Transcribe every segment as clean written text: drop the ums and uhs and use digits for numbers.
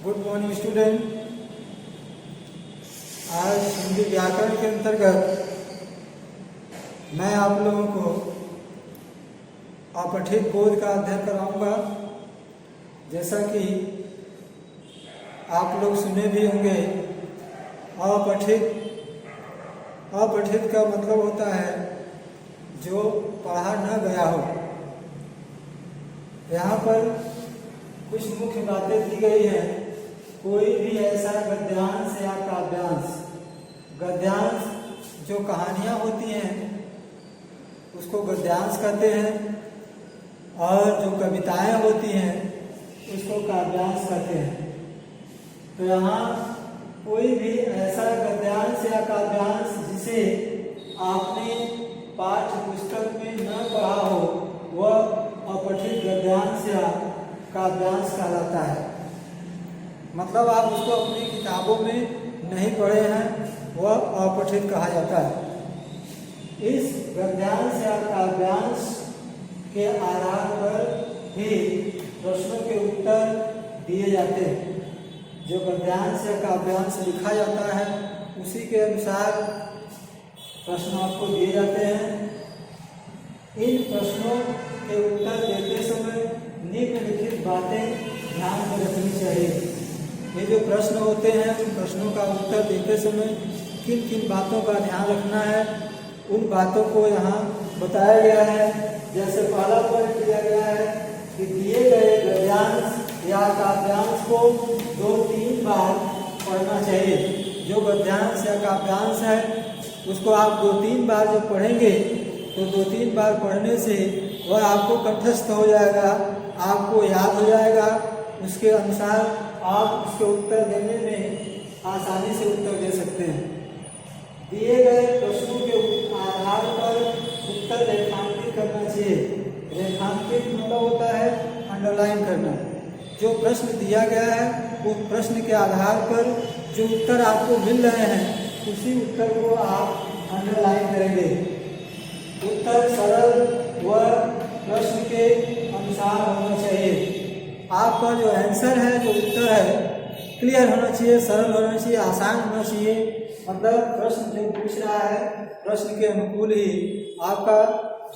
Good morning student. आज हिंदी व्याकरण के अंतर्गत मैं आप लोगों को अपठित बोध का अध्ययन कराऊंगा। जैसा कि आप लोग सुने भी होंगे, अपठित का मतलब होता है जो पढ़ा न गया हो। यहाँ पर कुछ मुख्य बातें दी गई हैं। कोई भी ऐसा गद्यांश या काव्यांश, गद्यांश जो कहानियाँ होती हैं उसको गद्यांश कहते हैं, और जो कविताएं होती हैं उसको काव्यांश कहते हैं। तो यहाँ कोई भी ऐसा गद्यांश या काव्यांश जिसे आपने पाठ्य पुस्तक में न पढ़ा हो वह अपठित गद्यांश या काव्यांश कहलाता है। मतलब आप उसको अपनी किताबों में नहीं पढ़े हैं, वह अपठित कहा जाता है। इस गद्यांश या काव्यांश के आधार पर ही प्रश्नों के उत्तर दिए जाते हैं। जो गद्यांश या काव्यांश लिखा जाता है उसी के अनुसार प्रश्न आपको दिए जाते हैं। इन प्रश्नों के उत्तर देते समय निम्नलिखित बातें ध्यान में रखनी चाहिए। ये जो प्रश्न होते हैं उन प्रश्नों का उत्तर देते समय किन किन बातों का ध्यान रखना है, उन बातों को यहाँ बताया गया है। जैसे पहला पॉइंट दिया गया है कि दिए गए गद्यांश या काव्यांश को 2-3 बार पढ़ना चाहिए। जो गद्यांश या काव्यांश है उसको आप 2-3 बार जब पढ़ेंगे तो 2-3 बार पढ़ने से वह आपको कंठस्थ हो जाएगा, आपको याद हो जाएगा। उसके अनुसार आप उसके उत्तर देने में आसानी से उत्तर दे सकते हैं। दिए गए प्रश्नों के आधार पर उत्तर रेखांकित करना चाहिए। रेखांकित मतलब होता है अंडरलाइन करना। जो प्रश्न दिया गया है वो प्रश्न के आधार पर जो उत्तर आपको मिल रहे हैं उसी उत्तर को आप अंडरलाइन करेंगे। उत्तर सरल व प्रश्न के अनुसार होना चाहिए। आपका जो आंसर है, जो उत्तर है, क्लियर होना चाहिए, सरल होना चाहिए, आसान होना चाहिए। मतलब प्रश्न जो पूछ रहा है प्रश्न के अनुकूल ही आपका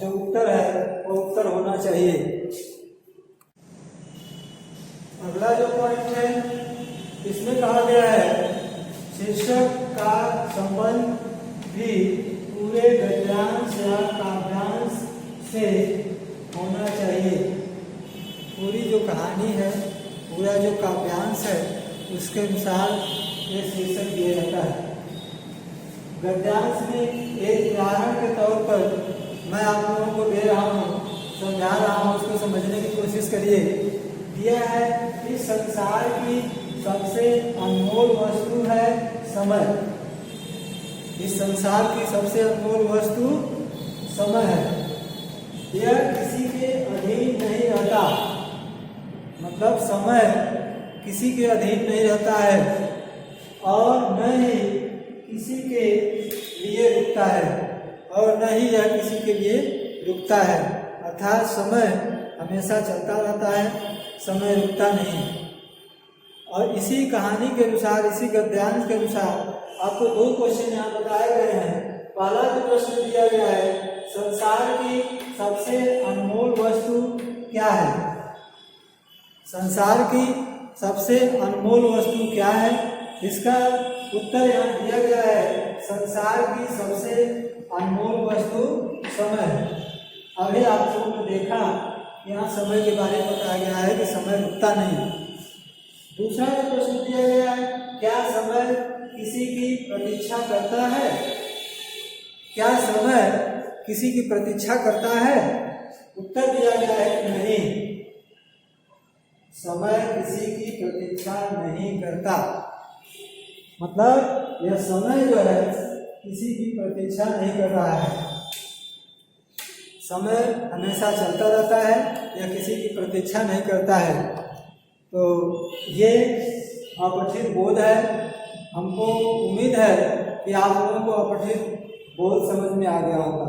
जो उत्तर है वो उत्तर होना चाहिए। अगला जो पॉइंट है इसमें कहा गया है शीर्षक का संबंध भी पूरे गद्यांश या काव्यांश से होना चाहिए। पूरी जो कहानी है, पूरा जो काव्यांश है उसके अनुसार ये शीर्षक दिया जाता है। गद्यांश में एक उदाहरण के तौर पर मैं आप लोगों को दे रहा हूँ, समझा रहा हूँ, उसको समझने की कोशिश करिए। दिया है कि संसार की सबसे अनमोल वस्तु है समय। इस संसार की सबसे अनमोल वस्तु समय है। यह किसी के अधीन नहीं रहता। मतलब समय किसी के अधीन नहीं रहता है और न ही किसी के लिए रुकता है, और न ही यह किसी के लिए रुकता है। अर्थात समय हमेशा चलता रहता है, समय रुकता नहीं। और इसी कहानी के अनुसार, इसी गद्यांश के अनुसार आपको 2 क्वेश्चन यहाँ बताए गए हैं। पहला जो प्रश्न दिया गया है, संसार की सबसे अनमोल वस्तु क्या है? संसार की सबसे अनमोल वस्तु क्या है? इसका उत्तर यहाँ दिया गया है, संसार की सबसे अनमोल वस्तु समय है। अभी आप लोगों ने देखा यहाँ समय के बारे में बताया गया है कि समय रुकता नहीं। दूसरा जो प्रश्न दिया गया है, क्या समय किसी की प्रतीक्षा करता है? क्या समय किसी की प्रतीक्षा करता है? उत्तर दिया गया है कि नहीं, समय किसी की प्रतीक्षा नहीं करता। मतलब यह समय जो है किसी की प्रतीक्षा नहीं कर रहा है। समय हमेशा चलता रहता है, यह किसी की प्रतीक्षा नहीं करता है। तो ये अपठित बोध है। हमको उम्मीद है कि आप लोगों को अपठित बोध समझ में आ गया होगा।